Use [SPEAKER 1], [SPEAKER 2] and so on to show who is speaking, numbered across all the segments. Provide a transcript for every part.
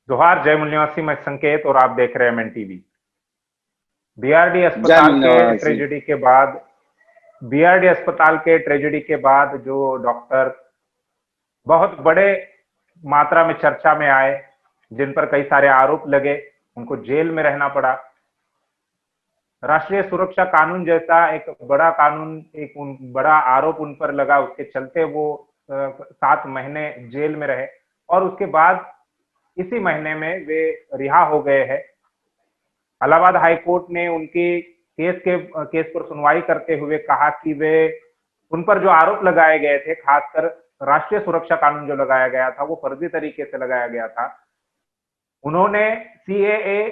[SPEAKER 1] जोहार, जय मूल निवासी, मैं संकेत और आप देख रहे हैं एमएन टीवी। बीआरडी
[SPEAKER 2] जय
[SPEAKER 1] अस्पताल के
[SPEAKER 2] मन्नवासी।
[SPEAKER 1] ट्रेजेडी के बाद बीआरडी अस्पताल के ट्रेजेडी के बाद जो डॉक्टर बहुत बड़े मात्रा में चर्चा में आए, जिन पर कई सारे आरोप लगे, उनको जेल में रहना पड़ा। राष्ट्रीय सुरक्षा कानून जैसा एक बड़ा कानून, बड़ा आरोप उन पर लगा, उसके चलते वो 7 महीने जेल में रहे और उसके बाद इसी महीने में वे रिहा हो गए हैं। इलाहाबाद हाई कोर्ट ने उनकी केस पर सुनवाई करते हुए कहा कि वे उन पर जो आरोप लगाए गए थे, खासकर राष्ट्रीय सुरक्षा कानून जो लगाया गया था, वो फर्जी तरीके से लगाया गया था। उन्होंने सीएए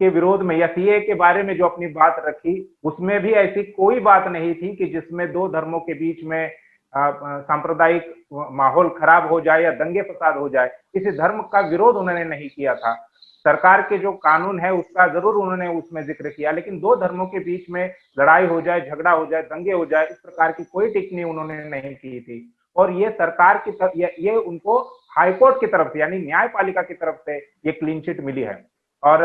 [SPEAKER 1] के विरोध में या सीएए के बारे में जो अपनी बात रखी, उसमें भी ऐसी कोई बात नहीं थी कि जिसमें दो धर्मों के बीच में सांप्रदायिक माहौल खराब हो जाए या दंगे फसाद हो जाए। किसी धर्म का विरोध उन्होंने नहीं किया था। सरकार के जो कानून है उसका जरूर उन्होंने उसमें जिक्र किया, लेकिन दो धर्मों के बीच में लड़ाई हो जाए, झगड़ा हो जाए, दंगे हो जाए, इस प्रकार की कोई टिप्पणी उन्होंने नहीं की थी। और ये सरकार की तरफ, ये उनको हाईकोर्ट की तरफ से यानी न्यायपालिका की तरफ से ये क्लीन चिट मिली है। और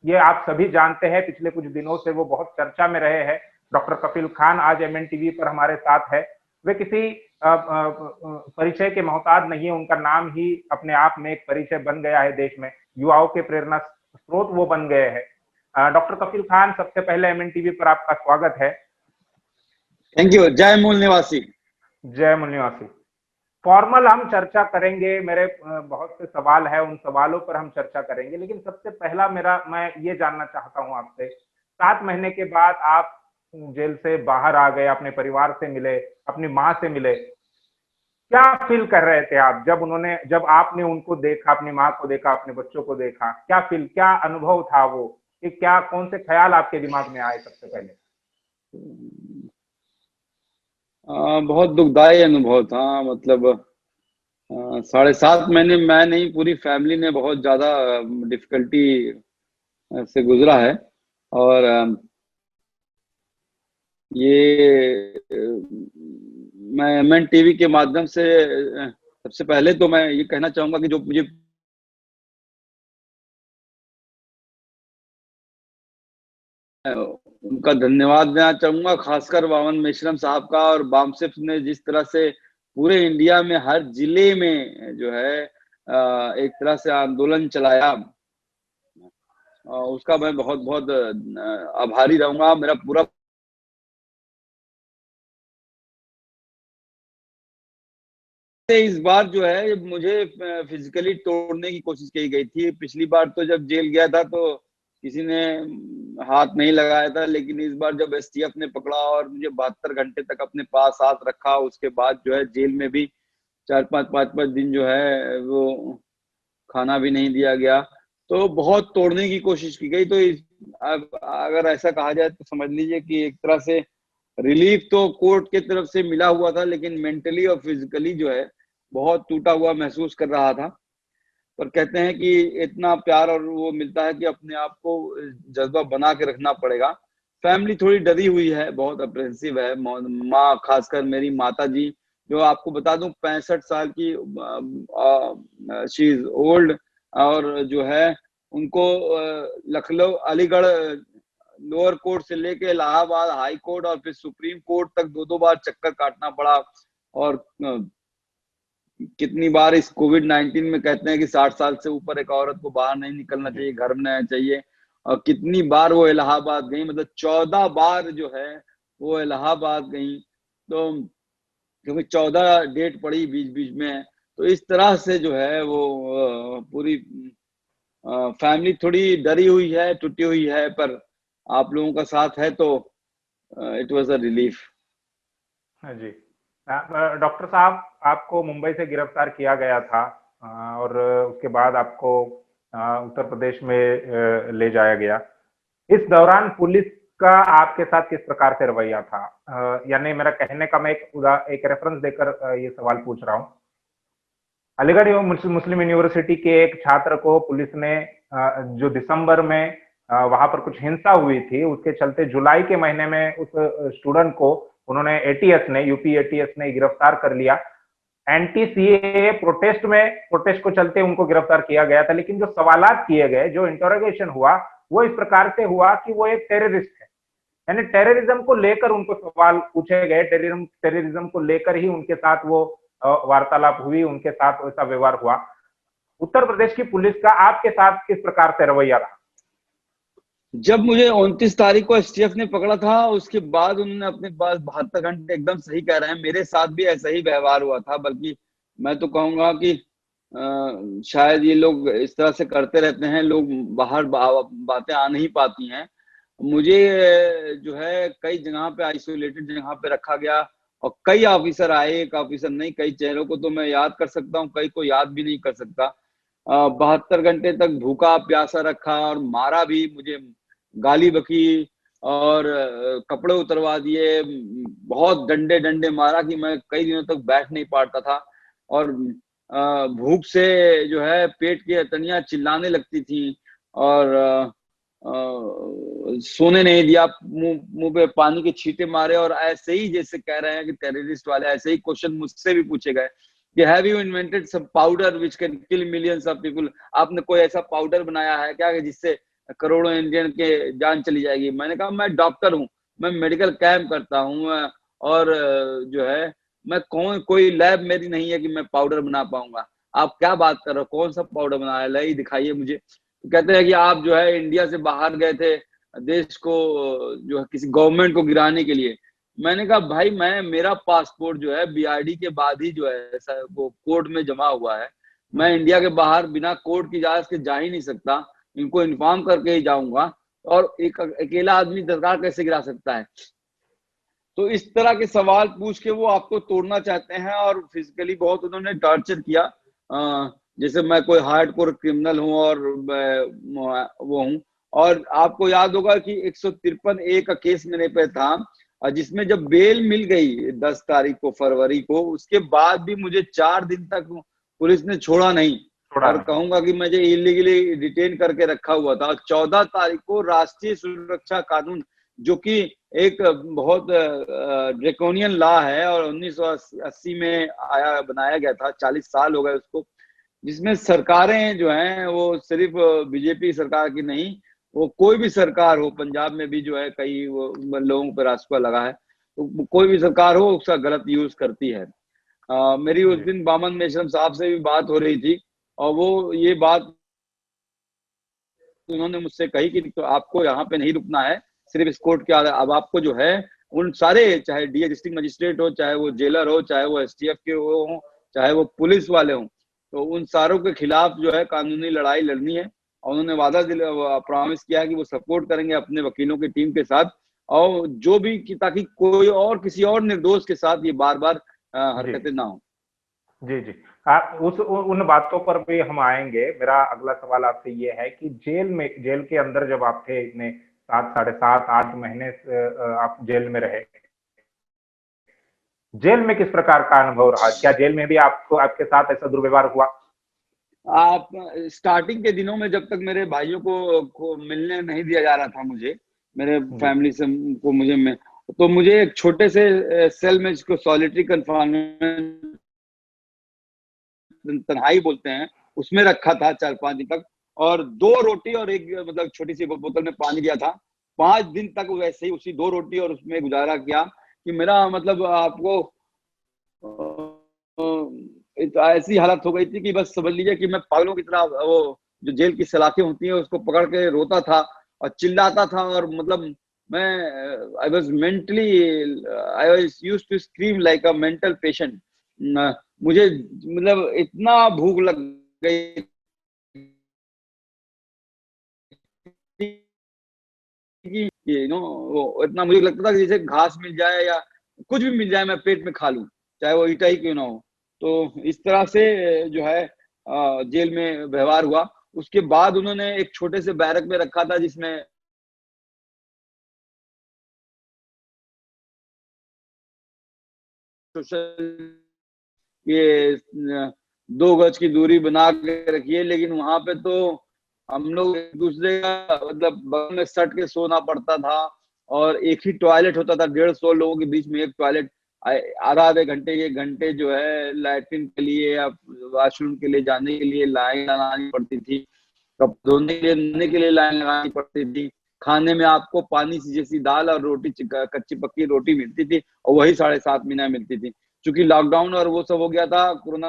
[SPEAKER 1] ये आप सभी जानते हैं, पिछले कुछ दिनों से वो बहुत चर्चा में रहे हैं। डॉक्टर कफील खान आज एमएन टीवी पर हमारे साथ है। वे किसी परिचय के मोहताज नहीं है, उनका नाम ही अपने आप में एक परिचय बन गया है देश में। युवाओं के प्रेरणा स्रोत वो बन गए हैं। डॉक्टर कफील खान, सबसे पहले एमएन टीवी पर आपका स्वागत है।
[SPEAKER 2] Thank you. जय मूल निवासी।
[SPEAKER 1] जय मूल निवासी। फॉर्मल हम चर्चा करेंगे, मेरे बहुत से सवाल है, उन सवालों पर हम चर्चा करेंगे, लेकिन सबसे पहला मैं ये जानना चाहता हूं आपसे, 7 महीने के बाद आप जेल से बाहर आ गए, अपने परिवार से मिले, अपनी माँ से मिले। क्या फील कर रहे थे आप जब आपने उनको देखा, अपनी माँ को देखा, अपने बच्चों को देखा? क्या अनुभव था वो, कि क्या, कौन से ख्याल आपके दिमाग में आए सबसे पहले?
[SPEAKER 2] बहुत दुखदाई अनुभव था। मतलब 7.5 महीने मैं नहीं, पूरी फैमिली ने बहुत ज्यादा डिफिकल्टी से गुजरा है। और मैं एमएन टीवी के माध्यम से सबसे पहले तो मैं ये कहना चाहूंगा कि जो मुझे उनका धन्यवाद देना चाहूंगा, खासकर वामन मेश्राम साहब का। और बामसेफ ने जिस तरह से पूरे इंडिया में हर जिले में जो है एक तरह से आंदोलन चलाया, उसका मैं बहुत बहुत आभारी रहूंगा। मेरा पूरा इस बार जो है मुझे फिजिकली तोड़ने की कोशिश की गई थी। पिछली बार तो जब जेल गया था तो किसी ने हाथ नहीं लगाया था, लेकिन इस बार जब एसटीएफ ने पकड़ा और मुझे 72 घंटे तक अपने पास हाथ रखा, उसके बाद जो है जेल में भी 4-5 दिन जो है वो खाना भी नहीं दिया गया। तो बहुत तोड़ने की कोशिश की गई। तो अगर ऐसा कहा जाए तो समझ लीजिए कि एक तरह से रिलीफ तो कोर्ट के तरफ से मिला हुआ था, लेकिन मेंटली और फिजिकली जो है बहुत टूटा हुआ महसूस कर रहा था। पर कहते हैं कि इतना प्यार और वो मिलता है कि अपने आप को जज्बा बना के रखना पड़ेगा। फैमिली थोड़ी डरी हुई है, बहुत अप्रेंसिव है। माँ, खासकर मेरी माता जी, जो आपको बता दूं 65 साल की, शी इज ओल्ड। और जो है उनको लखनऊ, अलीगढ़ लोअर कोर्ट से लेके इलाहाबाद हाई कोर्ट और फिर सुप्रीम कोर्ट तक दो दो बार चक्कर काटना पड़ा। और कितनी बार इस कोविड-19 में कहते हैं कि 60 साल से ऊपर एक औरत को बाहर नहीं निकलना चाहिए, घर में रहना चाहिए। और कितनी बार वो इलाहाबाद गई, मतलब 14 बार जो है वो इलाहाबाद गई। तो क्योंकि 14 डेट पड़ी बीच बीच में, तो इस तरह से जो है वो पूरी फैमिली थोड़ी डरी हुई है, टूटी हुई है। पर आप लोगों का साथ है तो इट वाज अ रिलीफ।
[SPEAKER 1] हाँ जी। डॉक्टर साहब, आपको मुंबई से गिरफ्तार किया गया था और उसके बाद आपको उत्तर प्रदेश में ले जाया गया। इस दौरान पुलिस का आपके साथ किस प्रकार से रवैया था? यानी मेरा कहने का, मैं एक रेफरेंस देकर ये सवाल पूछ रहा हूँ। अलीगढ़ मुस्लिम यूनिवर्सिटी के एक छात्र को पुलिस ने जो दिसंबर में वहां पर कुछ हिंसा हुई थी, उसके चलते जुलाई के महीने में उस स्टूडेंट को उन्होंने यूपी एटीएस ने गिरफ्तार कर लिया। एंटी सीए प्रोटेस्ट को चलते उनको गिरफ्तार किया गया था, लेकिन जो सवालात किए गए, जो इंटरोगेशन हुआ, वो इस प्रकार से हुआ कि वो एक टेररिस्ट है, यानी टेररिज्म को लेकर उनको सवाल पूछे गए, टेररिज्म को लेकर ही उनके साथ वो वार्तालाप हुई, उनके साथ वैसा व्यवहार हुआ। उत्तर प्रदेश की पुलिस का आपके साथ किस प्रकार से रवैया रहा?
[SPEAKER 2] जब मुझे 29 तारीख को एसटीएफ ने पकड़ा था, उसके बाद उन्होंने अपने पास 72 घंटे, एकदम सही कह रहे हैं, मेरे साथ भी ऐसा ही व्यवहार हुआ था। बल्कि मैं तो कहूंगा कि शायद ये लोग इस तरह से करते रहते हैं, लोग बाहर बातें आ नहीं पाती हैं। मुझे जो है कई जगह पे, आइसोलेटेड जगह पे रखा गया, और कई ऑफिसर आए, एक ऑफिसर नहीं, कई चेहरों को तो मैं याद कर सकता हूँ, कई को याद भी नहीं कर सकता। 72 घंटे तक भूखा प्यासा रखा और मारा भी, मुझे गाली बकी और कपड़े उतरवा दिए, बहुत डंडे डंडे मारा कि मैं कई दिनों तक बैठ नहीं पाता था। और भूख से जो है पेट की तनियां चिल्लाने लगती थी, और सोने नहीं दिया, मुंह पे पानी के छींटे मारे। और ऐसे ही जैसे कह रहे हैं कि टेररिस्ट वाले, ऐसे ही क्वेश्चन मुझसे भी पूछे गए कि have you invented some powder which can kill millions of people? आपने कोई ऐसा पाउडर बनाया है क्या जिससे करोड़ों इंडियन के जान चली जाएगी? मैंने कहा मैं डॉक्टर हूँ, मैं मेडिकल कैंप करता हूँ, और जो है मैं कोई लैब मेरी नहीं है कि मैं पाउडर बना पाऊंगा। आप क्या बात कर रहे हो, कौन सा पाउडर बनाया, लाई दिखाइए मुझे। तो कहते हैं कि आप जो है इंडिया से बाहर गए थे देश को जो है किसी गवर्नमेंट को गिराने के लिए। मैंने कहा भाई, मेरा पासपोर्ट जो है बीआरडी के बाद ही जो है ऐसा वो कोर्ट में जमा हुआ है। मैं इंडिया के बाहर बिना कोर्ट की इजाजत के जा ही नहीं सकता, इनको इन्फॉर्म करके ही जाऊंगा। और एक अकेला आदमी सरकार कैसे गिरा सकता है? तो इस तरह के सवाल पूछ के वो आपको तोड़ना चाहते हैं, और फिजिकली बहुत उन्होंने टॉर्चर किया। जैसे मैं कोई हार्डकोर क्रिमिनल हूं और वो हूं। और आपको याद होगा कि 153 ए का केस मेरे पे था, और जिसमें जब बेल मिल गई 10 तारीख को फरवरी को, उसके बाद भी मुझे 4 दिन तक पुलिस ने छोड़ा नहीं। और कहूंगा कि मुझे इलीगली डिटेन करके रखा हुआ था। 14 तारीख को राष्ट्रीय सुरक्षा कानून, जो कि एक बहुत ड्रेकोनियन लॉ है और 1980 में बनाया गया था, 40 साल हो गए उसको, जिसमें सरकारें जो हैं वो सिर्फ बीजेपी सरकार की नहीं, वो कोई भी सरकार हो, पंजाब में भी जो है कई वो लोगों पर रास्ता लगा है, तो कोई भी सरकार हो उसका गलत यूज करती है। मेरी उस दिन बामन मेश्रम साहब से भी बात हो रही थी, और वो ये बात उन्होंने मुझसे कही कि तो आपको यहाँ पे नहीं रुकना है सिर्फ इस कोर्ट के अब आपको जो है उन सारे, चाहे डीए डिस्ट्रिक्ट मजिस्ट्रेट हो, चाहे वो जेलर हो, चाहे वो एसटीएफ के हो, चाहे वो पुलिस वाले हो, तो उन सारों के खिलाफ जो है कानूनी लड़ाई लड़नी है। और उन्होंने वादा प्रॉमिस किया है कि वो सपोर्ट करेंगे अपने वकीलों की टीम के साथ, और जो भी ताकि कोई और किसी और निर्दोष के साथ ये बार बार हरकतें ना हो।
[SPEAKER 1] जी जी, आप उन बातों पर भी हम आएंगे। मेरा अगला सवाल आपसे ये है कि जेल के अंदर जब आप थे, इतने 7, 7.5, 8 महीने आप जेल में रहे, जेल में किस प्रकार का अनुभव रहा? क्या जेल में भी आपके साथ ऐसा दुर्व्यवहार हुआ?
[SPEAKER 2] आप स्टार्टिंग के दिनों में, जब तक मेरे भाइयों को मिलने नहीं दिया जा रहा था, मुझे मेरे फैमिली से को तो मुझे एक छोटे से सेल में, जिसको सॉलिटरी कन्फाइनमेंट तन्हाई बोलते हैं, उसमें रखा था 4-5 दिन तक, और 2 रोटी और एक मतलब छोटी सी बोतल में पानी दिया था। 5 दिन तक वैसे ही उसी 2 रोटी और उसमें गुजारा किया। कि मेरा मतलब आपको ऐसी हालत हो गई थी कि बस समझ लीजिए कि मैं पागलों की तरह वो जो जेल की सलाखें होती हैं उसको पकड़ के रोता था और चिल्लाता था। और मतलब मैं I was mentally, I was used to scream like a mental patient. मुझे मतलब इतना भूख लग गई कि वो इतना मुझे लगता था कि जैसे घास मिल जाए या कुछ भी मिल जाए मैं पेट में खा लूं, चाहे वो ईटा ही क्यों ना हो। तो इस तरह से जो है जेल में व्यवहार हुआ। उसके बाद उन्होंने एक छोटे से बैरक में रखा था, जिसमें ये 2 गज की दूरी बना के रखिए, लेकिन वहां पे तो हम लोग एक दूसरे का मतलब बगल में सट के सोना पड़ता था, और एक ही टॉयलेट होता था, 150 लोगों के बीच में एक टॉयलेट। आधा आधे घंटे, 1 घंटे जो है लैट्रिन के लिए या वॉशरूम के लिए जाने के लिए लाइन लगानी पड़ती थी, कपड़े धोने के लिए, नहाने के लिए लाइन लगानी पड़ती थी। खाने में आपको पानी सी जैसी दाल और रोटी, कच्ची पक्की रोटी मिलती थी, और वही 7.5 महीना मिलती थी। क्योंकि लॉकडाउन और वो सब हो गया था, कोरोना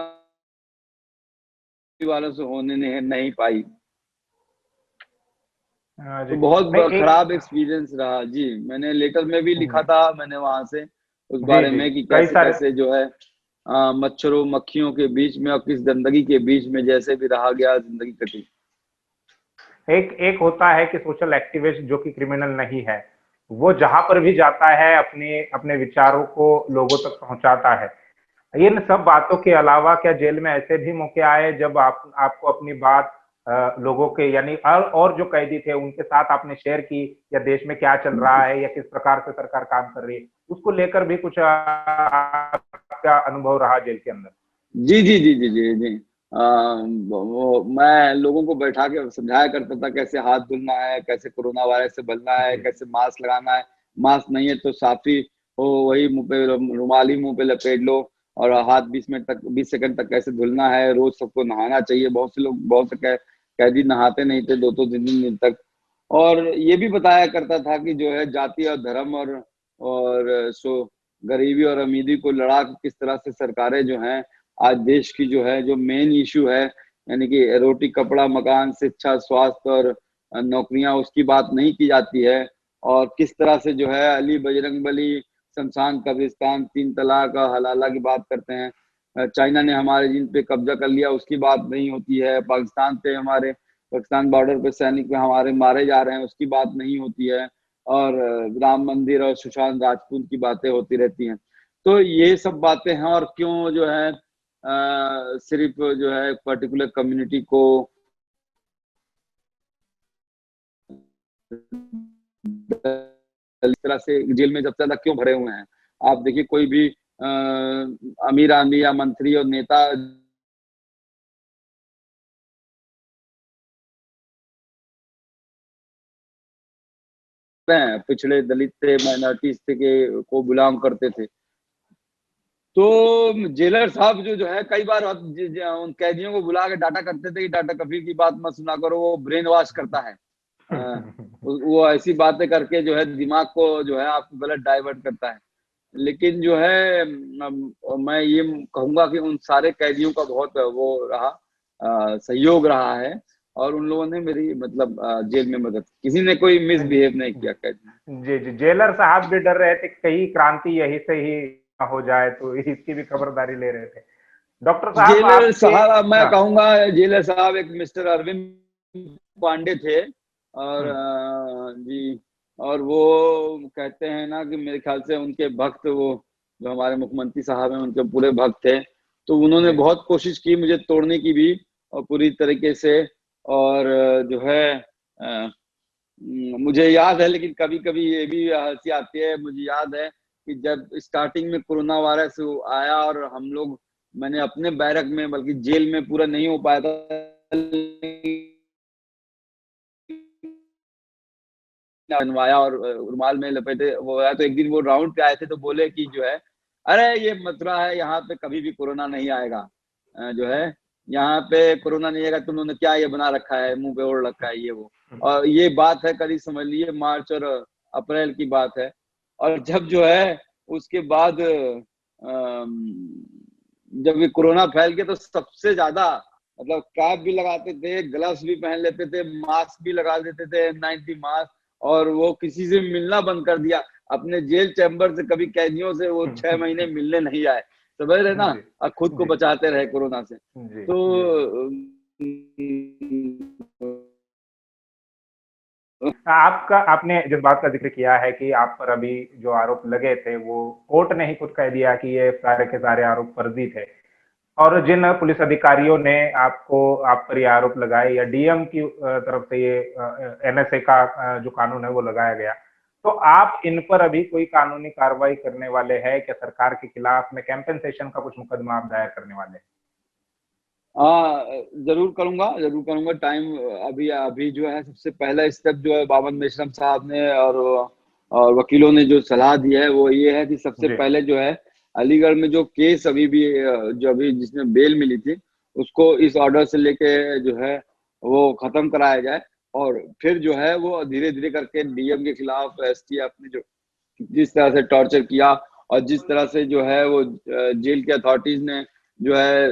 [SPEAKER 2] वालों से होने नहीं पाई।
[SPEAKER 1] जी
[SPEAKER 2] तो बहुत
[SPEAKER 1] नहीं
[SPEAKER 2] खराब
[SPEAKER 1] एक
[SPEAKER 2] एक्सपीरियंस रहा जी। मैंने लेटर में भी लिखा था, मैंने वहां से उस
[SPEAKER 1] जी
[SPEAKER 2] बारे
[SPEAKER 1] जी
[SPEAKER 2] में कि
[SPEAKER 1] कई
[SPEAKER 2] कैसे
[SPEAKER 1] सारे
[SPEAKER 2] कैसे जो है मच्छरों मक्खियों के बीच में और किस गंदगी के बीच में जैसे भी रहा गया, जिंदगी कटी।
[SPEAKER 1] एक एक होता है कि सोशल एक्टिविस्ट जो कि क्रिमिनल नहीं है, वो जहां पर भी जाता है अपने अपने विचारों को लोगों तक पहुंचाता है। इन सब बातों के अलावा क्या जेल में ऐसे भी मौके आए जब आपको अपनी बात लोगों के यानी और जो कैदी थे उनके साथ आपने शेयर की, या देश में क्या चल रहा है या किस प्रकार से सरकार काम कर रही है, उसको लेकर भी कुछ आपका अनुभव रहा जेल के अंदर?
[SPEAKER 2] जी जी जी जी जी जी। वो मैं लोगों को बैठा के समझाया करता था कैसे हाथ धुलना है, कैसे कोरोना वायरस से बचना है,
[SPEAKER 1] जी
[SPEAKER 2] कैसे मास्क लगाना है, मास्क नहीं है तो साफी हो वही मुंह पे रुमाल ही मुंह पे लपेट लो, और हाथ 20 मिनट तक, 20 सेकंड तक कैसे धुलना है, रोज सबको नहाना चाहिए। बहुत से लोग, बहुत से कैदी नहाते नहीं थे 2-2 दिन तक। और ये भी बताया करता था कि जो है जाति और धर्म और सो गरीबी और अमीरी को लड़ा के किस तरह से सरकारें जो हैं आज देश की जो है, जो मेन इशू है, यानी कि रोटी कपड़ा मकान शिक्षा स्वास्थ्य और नौकरियां, उसकी बात नहीं की जाती है। और किस तरह से जो है अली बजरंग बली, शमशान कब्रिस्तान, 3 तलाक और हलाला की बात करते हैं। चाइना ने हमारे जिन पे कब्जा कर लिया उसकी बात नहीं होती है। पाकिस्तान पे हमारे, पाकिस्तान बॉर्डर पे सैनिक पे हमारे मारे जा रहे हैं, उसकी बात नहीं होती है। और राम मंदिर और सुशांत राजपूत की बातें होती रहती हैं। तो ये सब बातें हैं। और क्यों जो है सिर्फ जो है पर्टिकुलर कम्युनिटी को इस तरह से जेल में सबसे ज्यादा क्यों भरे हुए हैं? आप देखिए कोई भी अमीर आदमी या मंत्री और नेता हैं, पिछड़े दलित थे, माइनॉरिटीज थे, के को बिलोंग करते थे। तो जेलर साहब जो है कई बार उन कैदियों को बुला के डांटा करते थे कि टाटा कफील की बात मत सुना करो, वो ब्रेन वॉश करता है। वो ऐसी बातें करके जो है दिमाग को जो है आपको गलत डाइवर्ट करता है। लेकिन जो है मैं ये कहूंगा कि उन सारे कैदियों का बहुत वो रहा, सहयोग रहा है। और उन लोगों ने मेरी मतलब जेल में मदद, किसी ने कोई मिसबिहेव नहीं किया कैदी।
[SPEAKER 1] जी जी जेलर साहब भी डर रहे थे कि कहीं क्रांति यही से ही हो जाए, तो इसकी भी खबरदारी ले रहे थे। डॉक्टर साहब
[SPEAKER 2] जेलर
[SPEAKER 1] आपके
[SPEAKER 2] साहब, मैं
[SPEAKER 1] हाँ
[SPEAKER 2] कहूंगा जेलर साहब एक मिस्टर अरविंद पांडे थे। और
[SPEAKER 1] हम्म,
[SPEAKER 2] जी। और वो कहते हैं ना कि मेरे ख्याल से उनके भक्त, वो जो हमारे मुख्यमंत्री साहब हैं उनके पूरे भक्त थे। तो उन्होंने
[SPEAKER 1] जी
[SPEAKER 2] बहुत कोशिश की मुझे तोड़ने की भी, और पूरी तरीके से। और जो है मुझे याद है, लेकिन कभी कभी ये भी हंसी आती है। मुझे याद है कि जब स्टार्टिंग में कोरोना वायरस आया और हम लोग, मैंने अपने बैरक में, बल्कि जेल में पूरा नहीं हो पाया था, बनवाया और रुमाल में लपेटे वो आया। तो एक दिन वो राउंड पे आए थे तो बोले कि जो है, अरे ये मथुरा है, यहाँ पे कभी भी कोरोना नहीं आएगा। जो है यहाँ पे कोरोना नहीं आएगा, तुम लोगों ने क्या ये बना रखा है, मुंह पे ओढ़ रखा है ये वो। और ये बात है करीब समझ लिए मार्च और अप्रैल की बात है। और जब जो है उसके बाद जब ये कोरोना फैल गया तो सबसे ज्यादा मतलब कैप भी लगाते थे, ग्लव्स भी पहन लेते थे, मास्क भी लगा देते थे, N90 मास्क। और वो किसी से मिलना बंद कर दिया। अपने जेल चैम्बर से कभी कैदियों से वो 6 महीने मिलने नहीं आए, समझ रहे ना।
[SPEAKER 1] जी
[SPEAKER 2] और खुद को
[SPEAKER 1] जी
[SPEAKER 2] बचाते रहे कोरोना से।
[SPEAKER 1] जी
[SPEAKER 2] तो
[SPEAKER 1] जी जी आपका आपने जिस बात का जिक्र किया है कि आप पर अभी जो आरोप लगे थे वो कोर्ट ने ही खुद कह दिया कि ये सारे के सारे आरोप फर्जी थे, और जिन पुलिस अधिकारियों ने आपको आप पर ये आरोप लगाए या डीएम की तरफ से ये एनएसए का जो कानून है वो लगाया गया, तो आप इन पर अभी कोई कानूनी कार्रवाई करने वाले हैं क्या? सरकार के खिलाफ में कैंपेसेशन का कुछ मुकदमा आप दायर करने वाले हैं?
[SPEAKER 2] हाँ, जरूर करूंगा, जरूर करूंगा। टाइम अभी अभी जो है सबसे पहला स्टेप जो है बाबन मेश्राम साहब ने और वकीलों ने जो सलाह दी है वो ये है कि सबसे
[SPEAKER 1] जी
[SPEAKER 2] पहले जो है अलीगढ़ में जो केस अभी भी जो अभी जिसमें बेल मिली थी, उसको इस ऑर्डर से लेके जो है वो खत्म कराया जाए, और फिर जो है वो धीरे धीरे करके डीएम के खिलाफ एसटीएफ ने जो जिस तरह से टॉर्चर किया, और जिस तरह से जो है वो जेल के अथॉरिटीज ने जो है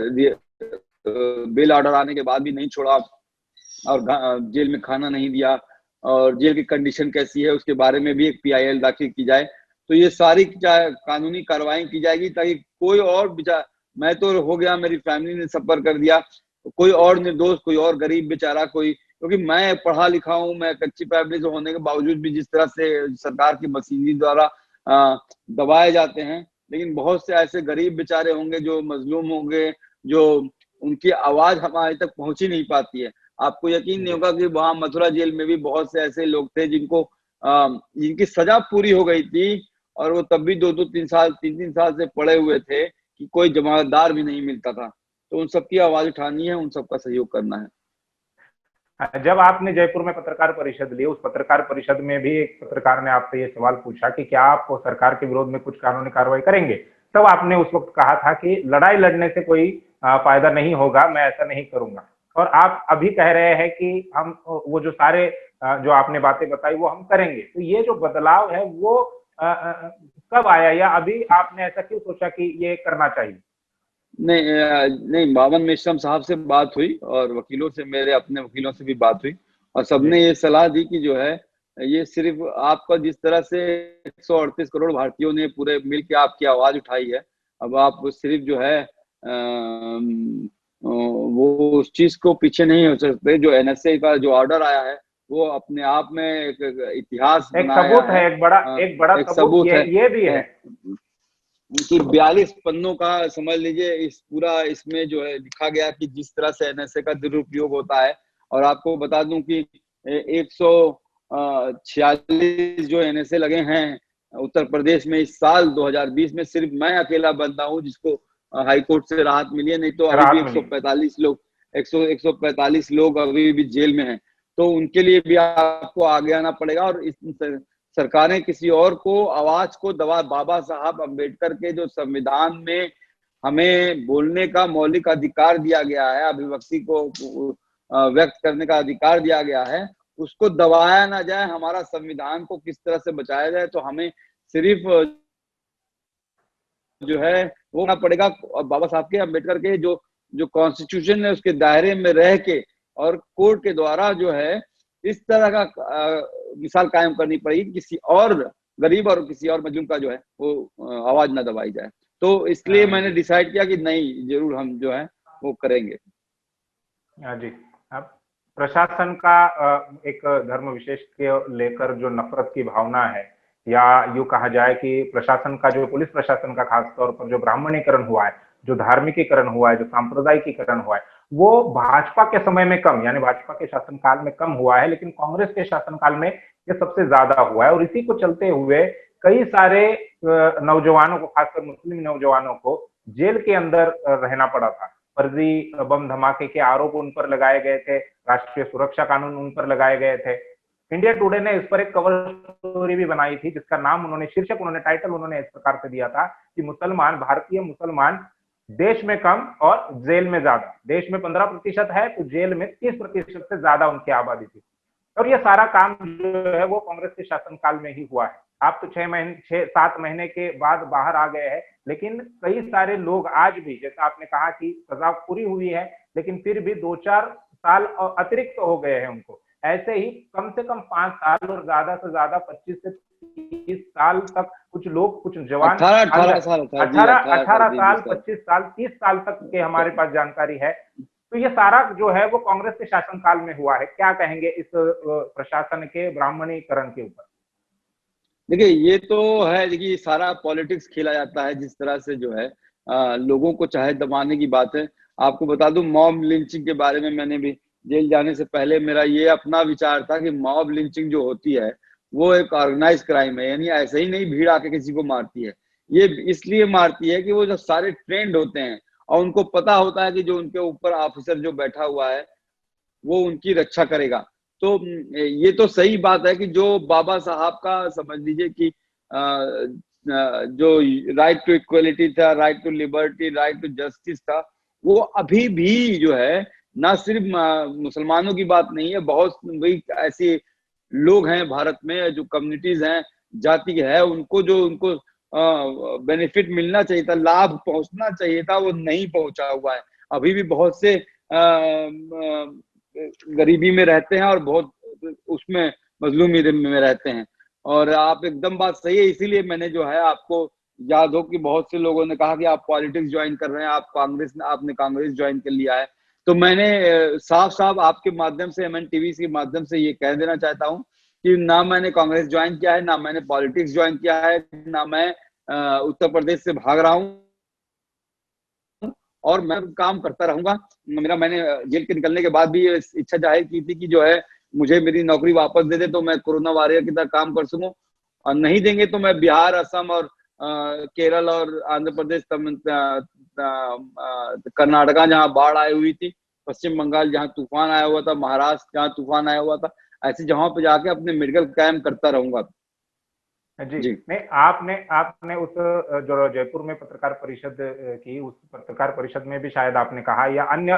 [SPEAKER 2] बेल ऑर्डर आने के बाद भी नहीं छोड़ा, और जेल में खाना नहीं दिया, और जेल की कंडीशन कैसी है उसके बारे में भी एक पीआईएल दाखिल की जाए। तो ये सारी कानूनी कार्रवाई की जाएगी, ताकि कोई और बेचारा, मैं तो हो गया, मेरी फैमिली ने सफर कर दिया, कोई और निर्दोष, कोई और गरीब बेचारा, कोई, क्योंकि मैं पढ़ा लिखा हूँ, मैं कच्ची फैमिली से होने के बावजूद भी जिस तरह से सरकार की मशीनरी द्वारा दबाए जाते हैं, लेकिन बहुत से ऐसे गरीब बेचारे होंगे जो मजलूम होंगे, जो उनकी आवाज हमारे तक पहुंच ही नहीं पाती है। आपको यकीन नहीं होगा कि वहां मथुरा जेल में भी बहुत से ऐसे लोग थे जिनको जिनकी सजा पूरी हो गई थी, और वो तब भी 2-2 3 साल 3-3 साल से पड़े हुए थे कि कोई जमानतदार भी नहीं मिलता था। तो उन सबकी आवाज उठानी है, उन सबका सहयोग करना है।
[SPEAKER 1] जब आपने जयपुर में पत्रकार परिषद ली, उस पत्रकार परिषद में भी एक पत्रकार ने आपसे ये सवाल पूछा कि क्या आप सरकार के विरोध में कुछ कानूनी कार्रवाई करेंगे, तब आपने उस वक्त कहा था कि लड़ाई लड़ने से कोई फायदा नहीं होगा, मैं ऐसा नहीं करूंगा। और आप अभी कह रहे हैं कि हम वो जो सारे जो आपने बातें बताई वो हम करेंगे। तो ये जो बदलाव है वो कब आया, या अभी आपने ऐसा क्यों सोचा कि ये करना चाहिए?
[SPEAKER 2] नहीं, बावन मेश्राम साहब से बात हुई, और वकीलों से, मेरे अपने वकीलों से भी बात हुई, और सबने ये सलाह दी कि जो है ये सिर्फ आपका, जिस तरह से 138 करोड़ भारतीयों ने पूरे मिल के आपकी आवाज उठाई है, अब आप सिर्फ जो है वो उस चीज को पीछे नहीं हो सकते। जो एनएसए का जो ऑर्डर आया है वो अपने आप में एक इतिहास
[SPEAKER 1] एक
[SPEAKER 2] बनाया
[SPEAKER 1] सबूत है, एक बड़ा
[SPEAKER 2] एक
[SPEAKER 1] सबूत
[SPEAKER 2] सबूत है।
[SPEAKER 1] ये भी है
[SPEAKER 2] कि 42 पन्नों का समझ लीजिए, इस पूरा इसमें जो है लिखा गया कि जिस तरह से एनएसए का दुरुपयोग होता है। और आपको बता दूं कि 146 जो एनएसए लगे हैं उत्तर प्रदेश में इस साल 2020 में, सिर्फ मैं अकेला बंदा हूं जिसको हाई कोर्ट से राहत मिली है, नहीं तो अभी भी 145 लोग अभी भी जेल में हैं। तो उनके लिए भी आपको आगे आना पड़ेगा, और इस सरकारें किसी और को आवाज को दबा, बाबा साहब अम्बेडकर के जो संविधान में हमें बोलने का मौलिक अधिकार दिया गया है, अभिव्यक्ति को व्यक्त करने का अधिकार दिया गया है, उसको दबाया ना जाए, हमारा संविधान को किस तरह से बचाया जाए। तो हमें सिर्फ जो है वो करना पड़ेगा, बाबा साहब के, अम्बेडकर के जो कॉन्स्टिट्यूशन है उसके दायरे में रह के, और कोर्ट के द्वारा जो है इस तरह का मिसाल कायम करनी पड़ेगी, किसी और गरीब और किसी और मजलूम का जो है वो आवाज ना दबाई जाए। तो इसलिए मैंने डिसाइड किया कि नहीं, जरूर हम जो है वो करेंगे।
[SPEAKER 1] जी, अब प्रशासन का एक धर्म विशेष के लेकर जो नफरत की भावना है, या यूं कहा जाए कि प्रशासन का, जो पुलिस प्रशासन का खास तौर पर जो ब्राह्मणीकरण हुआ है, जो धार्मिकीकरण हुआ है, जो सांप्रदायिकीकरण हुआ है, वो भाजपा के समय में कम, यानी भाजपा के शासनकाल में कम हुआ है, लेकिन कांग्रेस के शासनकाल में ये सबसे ज्यादा हुआ है। और इसी को चलते हुए कई सारे नौजवानों को, खासकर मुस्लिम नौजवानों को जेल के अंदर रहना पड़ा था। फर्जी बम धमाके के आरोप उन पर लगाए गए थे, राष्ट्रीय सुरक्षा कानून उन पर लगाए गए थे। इंडिया टुडे ने इस पर एक कवर स्टोरी भी बनाई थी, जिसका नाम उन्होंने, शीर्षक उन्होंने, टाइटल उन्होंने इस प्रकार से दिया था कि मुसलमान, भारतीय मुसलमान देश में कम और जेल में ज्यादा। देश में 15% है तो जेल में 30% से ज्यादा उनकी आबादी थी। और ये सारा काम जो है वो कांग्रेस के शासनकाल में ही हुआ है। आप तो 6-7 महीने के बाद बाहर आ गए हैं, लेकिन कई सारे लोग आज भी, जैसा आपने कहा कि सजा पूरी हुई है, लेकिन फिर भी 2-4 साल अतिरिक्त हो गए हैं उनको। ऐसे ही कम से कम 5 साल और ज्यादा से ज्यादा 25 से 30 साल तक कुछ लोग, कुछ जवान
[SPEAKER 2] 18 साल,
[SPEAKER 1] 18 साल, 25 साल, 30 साल तक के हमारे पास जानकारी है। तो ये सारा जो है वो कांग्रेस के शासनकाल में हुआ है। क्या कहेंगे इस प्रशासन के ब्राह्मणीकरण के ऊपर?
[SPEAKER 2] देखिए, ये तो है, देखिए सारा पॉलिटिक्स खेला जाता है जिस तरह से जो है लोगों को चाहे दबाने की बात है। आपको बता दूं, मॉब लिंचिंग के बारे में मैंने भी जेल जाने से पहले मेरा ये अपना विचार था कि मॉब लिंचिंग जो होती है वो एक ऑर्गेनाइज क्राइम है, यानी ऐसे ही नहीं भीड़ आके किसी को मारती है। ये इसलिए मारती है कि वो जो सारे ट्रेंड होते हैं और उनको पता होता है कि जो उनके ऊपर ऑफिसर जो बैठा हुआ है वो उनकी रक्षा करेगा। तो ये तो सही बात है कि जो बाबा साहब का समझ लीजिए कि जो राइट टू इक्वलिटी था, right to liberty, right to justice था, वो अभी भी जो है ना सिर्फ मुसलमानों की बात नहीं है, बहुत वही ऐसे लोग हैं भारत में, जो कम्युनिटीज हैं, जाति है, उनको जो उनको बेनिफिट मिलना चाहिए था, लाभ पहुंचना चाहिए था, वो नहीं पहुंचा हुआ है। अभी भी बहुत से गरीबी में रहते हैं और बहुत उसमें मजलूमी में रहते हैं। और आप एकदम बात सही है, इसीलिए मैंने जो है आपको याद हो कि बहुत से लोगों ने कहा कि आप पॉलिटिक्स ज्वाइन कर रहे हैं, आपने कांग्रेस ज्वाइन कर लिया है। तो मैंने साफ साफ आपके माध्यम से, एमएन टीवी के माध्यम से ये कह देना चाहता हूँ कि ना मैंने कांग्रेस ज्वाइन किया है, ना मैंने पॉलिटिक्स ज्वाइन किया है, ना मैं उत्तर प्रदेश से भाग रहा हूँ, और मैं काम करता रहूंगा। मैंने जेल के निकलने के बाद भी ये इच्छा जाहिर की थी कि जो है मुझे मेरी नौकरी वापस दे दे तो मैं कोरोना वॉरियर की तरह काम कर सकूं, और नहीं देंगे तो मैं बिहार, असम और केरल और आंध्र प्रदेश, कर्नाटका जहाँ बाढ़ आई हुई थी, पश्चिम बंगाल जहाँ तूफान आया हुआ था, महाराष्ट्र जहाँ तूफान आया हुआ था, ऐसी जगहों पे जाके अपने मेडिकल कैंप करता रहूंगा।
[SPEAKER 1] जी,
[SPEAKER 2] जी
[SPEAKER 1] नहीं, आपने आपने उस जो जयपुर में पत्रकार परिषद की, उस पत्रकार परिषद में भी शायद आपने कहा, या अन्य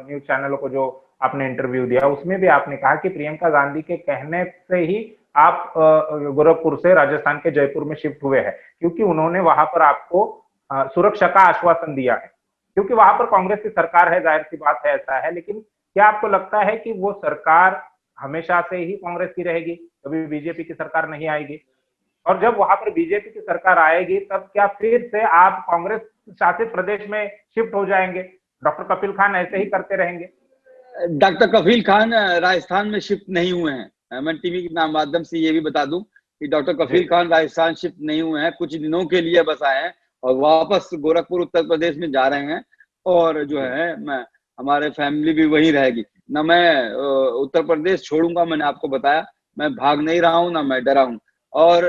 [SPEAKER 1] न्यूज चैनलों को जो आपने इंटरव्यू दिया उसमें भी आपने कहा कि प्रियंका गांधी के कहने से ही आप गोरखपुर से राजस्थान के जयपुर में शिफ्ट हुए हैं, क्योंकि उन्होंने वहां पर आपको सुरक्षा का आश्वासन दिया है, क्योंकि वहां पर कांग्रेस की सरकार है, जाहिर सी बात है, ऐसा है। लेकिन क्या आपको लगता है कि वो सरकार हमेशा से ही कांग्रेस की रहेगी, कभी बीजेपी की सरकार नहीं आएगी? और जब वहां पर बीजेपी की सरकार आएगी तब क्या फिर से आप कांग्रेस शासित प्रदेश में शिफ्ट हो जाएंगे? डॉक्टर कपिल खान ऐसे ही करते रहेंगे?
[SPEAKER 2] डॉक्टर कफील खान राजस्थान में शिफ्ट नहीं हुए हैं। एमएन टीवी के नाम माध्यम से ये भी बता दूं कि डॉक्टर कफील खान राजस्थान शिफ्ट नहीं हुए हैं, कुछ दिनों के लिए बस आए हैं और वापस गोरखपुर उत्तर प्रदेश में जा रहे हैं। और जो है मैं, हमारे फैमिली भी वहीं रहेगी। ना मैं उत्तर प्रदेश छोड़ूंगा, मैंने आपको बताया, मैं भाग नहीं रहा हूँ, ना मैं डरा हूँ। और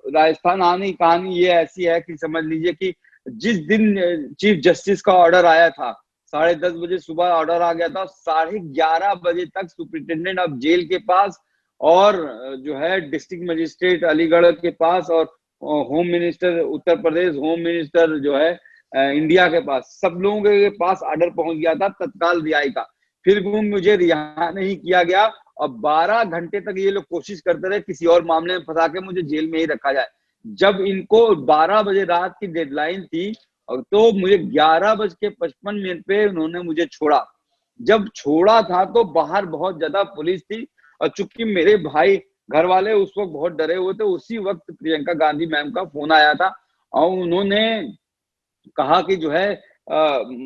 [SPEAKER 2] राजस्थान आने की कहानी ये ऐसी है कि समझ लीजिए कि जिस दिन चीफ जस्टिस का ऑर्डर आया था, 10:30 बजे सुबह ऑर्डर आ गया था, 11:30 बजे तक सुपरिटेंडेंट ऑफ जेल के पास और जो है डिस्ट्रिक्ट मजिस्ट्रेट अलीगढ़ के पास और home minister Uttar Pradesh, home minister जो है इंडिया के पास, सब लोगों के पास ऑर्डर पहुंच गया था तत्काल रिहाई का। फिर भी मुझे रिहा नहीं किया गया और 12 घंटे तक ये लोग कोशिश करते रहे किसी और मामले में फंसा के मुझे जेल में ही रखा जाए। जब इनको 12 बजे रात की डेडलाइन थी और तो मुझे 11:55 पे उन्होंने मुझे छोड़ा। जब छोड़ा था तो बाहर बहुत ज्यादा पुलिस थी और चूंकि मेरे भाई घर वाले उस वक्त बहुत डरे हुए थे, उसी वक्त प्रियंका गांधी मैम का फोन आया था और उन्होंने कहा कि जो है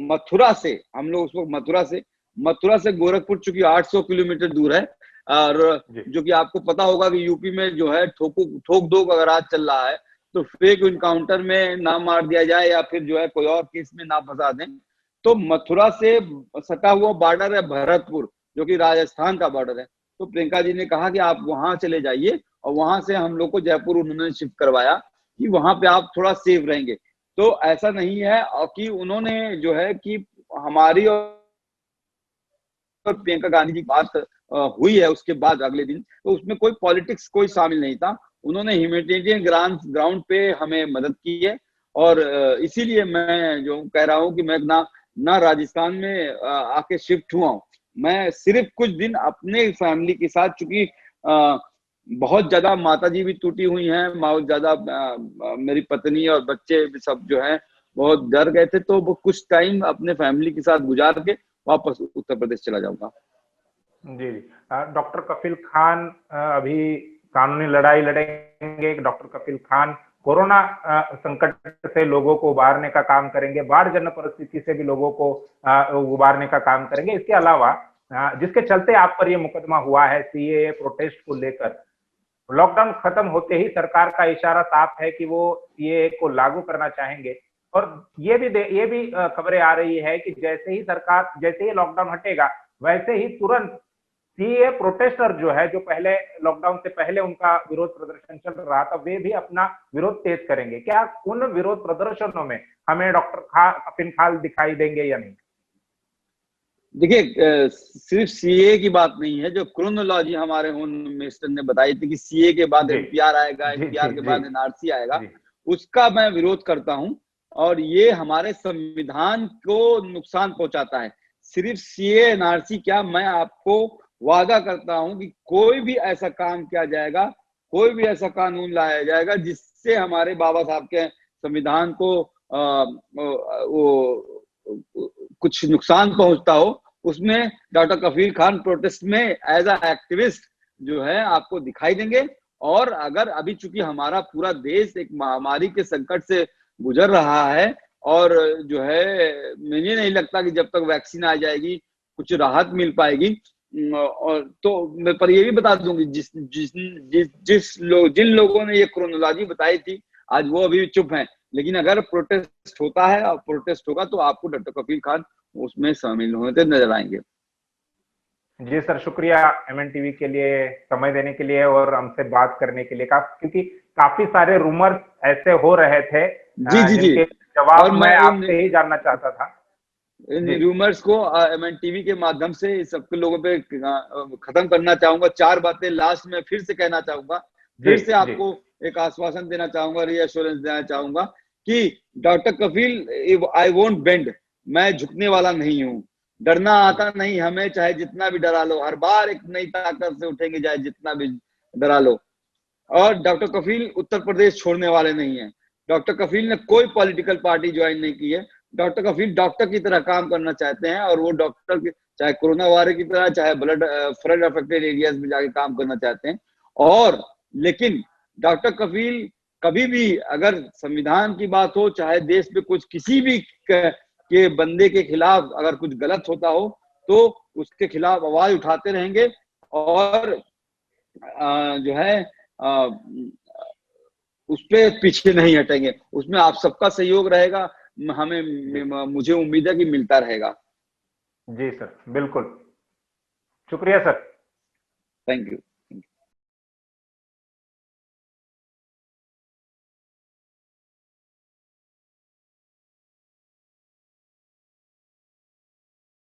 [SPEAKER 2] मथुरा से, हम लोग उस वक्त मथुरा से गोरखपुर चूंकि 800 किलोमीटर दूर है, और जो कि आपको पता होगा कि यूपी में जो है ठोक दो का राज चल रहा है, तो फेक इनकाउंटर में ना मार दिया जाए या फिर जो है कोई और केस में ना फंसा दें। तो मथुरा से सटा हुआ बॉर्डर है भरतपुर, जो कि राजस्थान का बॉर्डर है। तो प्रियंका जी ने कहा कि आप वहां चले जाइए, और वहां से हम लोग को जयपुर उन्होंने शिफ्ट करवाया कि वहां पे आप थोड़ा सेफ रहेंगे। तो ऐसा नहीं है और कि उन्होंने जो है कि हमारी और प्रियंका गांधी जी की बात हुई है उसके बाद अगले दिन, तो उसमें कोई पॉलिटिक्स कोई शामिल नहीं था। उन्होंने ह्यूमैनिटेरियन ग्राउंड पे हमें मदद की है और इसीलिए मैं जो कह रहा हूँ कि मैं ना राजस्थान में आके शिफ्ट हुआ हूँ। मैं सिर्फ कुछ दिन अपने फैमिली के साथ, चूंकि बहुत ज्यादा माता जी भी टूटी हुई हैं, बहुत ज्यादा मेरी पत्नी और बच्चे सब जो है बहुत डर गए थे, तो वो कुछ टाइम अपने फैमिली के साथ गुजार के वापस उत्तर प्रदेश चला जाऊंगा।
[SPEAKER 1] जी जी, डॉक्टर कपिल खान अभी कानूनी लड़ाई लड़ेंगे। डॉक्टर कपिल खान कोरोना संकट से लोगों को उबारने का काम करेंगे, बाढ़ जन्य परिस्थिति से भी लोगों को उबारने का काम करेंगे। इसके अलावा जिसके चलते आप पर यह मुकदमा हुआ है सीएए प्रोटेस्ट को लेकर, लॉकडाउन खत्म होते ही सरकार का इशारा साफ है कि वो ये को लागू करना चाहेंगे। और ये भी खबरें आ रही है कि जैसे ही लॉकडाउन हटेगा, वैसे ही तुरंत सीए प्रोटेस्टर जो है, जो पहले लॉकडाउन से पहले उनका विरोध प्रदर्शन चल रहा था, वे भी अपना विरोध तेज करेंगे। क्या उन विरोध प्रदर्शनों में हमें डॉक्टर कपिल खान दिखाई देंगे या नहीं?
[SPEAKER 2] देखिए, सिर्फ सीए की बात नहीं है, जो क्रोनोलॉजी हमारे होम मिनिस्टर ने बताई थी कि सीए के बाद
[SPEAKER 1] जी
[SPEAKER 2] एनपीआर आएगा,
[SPEAKER 1] जी
[SPEAKER 2] एनपीआर
[SPEAKER 1] जी
[SPEAKER 2] के
[SPEAKER 1] जी
[SPEAKER 2] बाद एनआरसी आएगा,
[SPEAKER 1] जी
[SPEAKER 2] उसका मैं विरोध करता हूं। और ये हमारे संविधान को नुकसान पहुंचाता है। सिर्फ सीए एनआरसी क्या, मैं आपको वादा करता हूं कि कोई भी ऐसा काम किया जाएगा, कोई भी ऐसा कानून लाया जाएगा जिससे हमारे बाबा साहब के संविधान को वो कुछ नुकसान पहुंचता हो, उसमें डॉक्टर कफील खान प्रोटेस्ट में एज अ एक्टिविस्ट जो है आपको दिखाई देंगे। और अगर अभी चूंकि हमारा पूरा देश एक महामारी के संकट से गुजर रहा है, और जो है मुझे नहीं लगता कि जब तक वैक्सीन आ जाएगी कुछ राहत मिल पाएगी। और तो मैं पर ये भी बता दूंगी, जिन लोगों ने ये क्रोनोलॉजी बताई थी, आज वो अभी चुप हैं। लेकिन अगर प्रोटेस्ट होता है और प्रोटेस्ट होगा तो आपको डॉक्टर कफील खान उसमें शामिल होते नजर आएंगे।
[SPEAKER 1] जी सर, शुक्रिया एमएनटीवी के लिए समय देने के लिए और हमसे बात करने के लिए। क्योंकि काफी सारे रूमर्स ऐसे हो रहे थे
[SPEAKER 2] जी जी जी।
[SPEAKER 1] जिनके
[SPEAKER 2] और
[SPEAKER 1] जवाब
[SPEAKER 2] मैं
[SPEAKER 1] मैं
[SPEAKER 2] इन
[SPEAKER 1] आपसे ही जानना चाहता था।
[SPEAKER 2] इन
[SPEAKER 1] जी
[SPEAKER 2] रूमर्स को एमएनटीवी के माध्यम से सबके लोगों पे खत्म करना चाहूंगा। चार बातें लास्ट में फिर से कहना चाहूंगा,
[SPEAKER 1] जी
[SPEAKER 2] फिर से
[SPEAKER 1] जी
[SPEAKER 2] आपको एक आश्वासन देना चाहूंगा, रीअश्योरेंस देना चाहूंगा कि doctor Kafeel, I won't bend, मैं झुकने वाला नहीं हूं। डरना आता नहीं हमें, चाहे जितना भी डरा लो, हर बार एक नई ताकत से उठेंगे, चाहे जितना भी डरा लो। और डॉक्टर कफील उत्तर प्रदेश छोड़ने वाले नहीं है। डॉक्टर कफील ने कोई पॉलिटिकल पार्टी ज्वाइन नहीं की है। डॉक्टर कफील डॉक्टर की तरह काम करना चाहते हैं, और वो डॉक्टर के चाहे कोरोना वायरस की तरह, चाहे फ्लड अफेक्टेड एरियाज में जाके काम करना चाहते हैं। और लेकिन डॉक्टर कफील कभी भी अगर संविधान की बात हो, चाहे देश में कुछ किसी भी के बंदे के खिलाफ अगर कुछ गलत होता हो, तो उसके खिलाफ आवाज उठाते रहेंगे। और जो है उस पे पीछे नहीं हटेंगे। उसमें आप सबका सहयोग रहेगा,
[SPEAKER 1] जी
[SPEAKER 2] हमें मुझे उम्मीद है कि मिलता रहेगा।
[SPEAKER 1] जी सर, बिल्कुल। शुक्रिया सर।
[SPEAKER 2] Thank you.